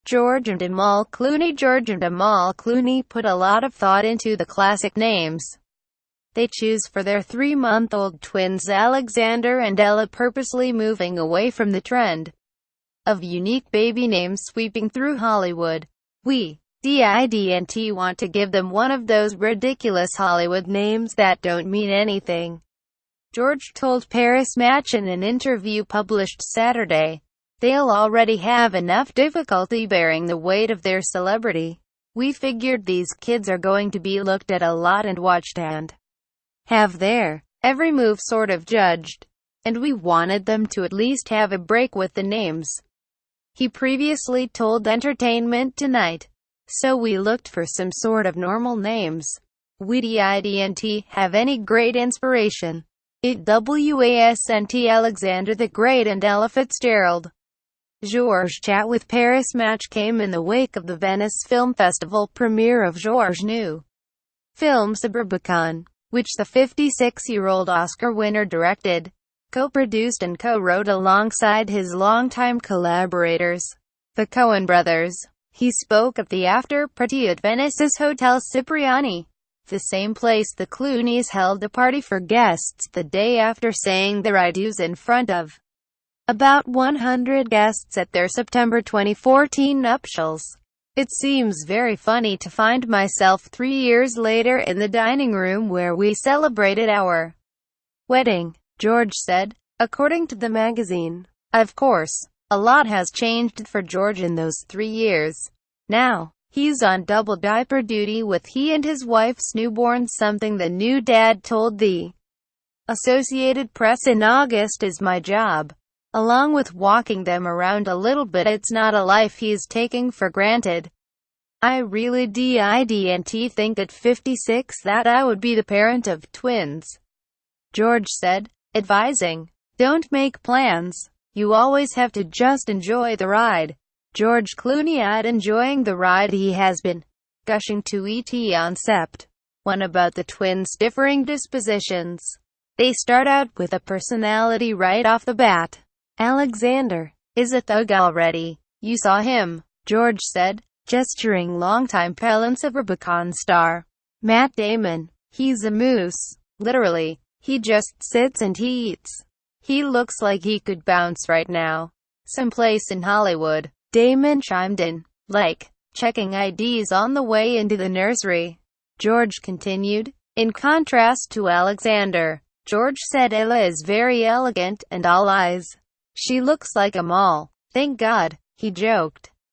George and Amal Clooney. George and Amal Clooney put a lot of thought into the classic names they choose for their 3-month-old twins Alexander and Ella, purposely moving away from the trend of unique baby names sweeping through Hollywood. We, Didnt, want to give them one of those ridiculous Hollywood names that don't mean anything, George told Paris Match in an interview published Saturday. They'll already have enough difficulty bearing the weight of their celebrity. We figured these kids are going to be looked at a lot and watched and have their every move sort of judged. And we wanted them to at least have a break with the names, he previously told Entertainment Tonight. So we looked for some sort of normal names. We didn't have any great inspiration. It wasn't Alexander the Great and Ella Fitzgerald. George's chat with Paris Match came in the wake of the Venice Film Festival premiere of George's new film Suburbicon, which the 56-year-old Oscar winner directed, co-produced and co-wrote alongside his longtime collaborators, the Coen brothers. He spoke at the after-party at Venice's Hotel Cipriani, the same place the Clooneys held a party for guests the day after saying their I do's in front of about 100 guests at their September 2014 nuptials. It seems very funny to find myself 3 years later in the dining room where we celebrated our wedding, George said, according to the magazine. Of course, a lot has changed for George in those 3 years. Now, he's on double diaper duty with he and his wife's newborn, something the new dad told the Associated Press in August. Is my job, along with walking them around a little bit. It's not a life he's taking for granted. I really didn't think at 56 that I would be the parent of twins, George said, advising, don't make plans. You always have to just enjoy the ride. George Clooney enjoying the ride he has been, gushing to ET on Sept. 1 about the twins' differing dispositions. They start out with a personality right off the bat. Alexander is a thug already. You saw him, George said, gesturing longtime Pelham Suburbicon star Matt Damon. He's a moose. Literally, he just sits and he eats. He looks like he could bounce right now, someplace in Hollywood. Damon chimed in, like, checking IDs on the way into the nursery. George continued, in contrast to Alexander, George said Ella is very elegant and all eyes. She looks like Amal. Thank God, he joked.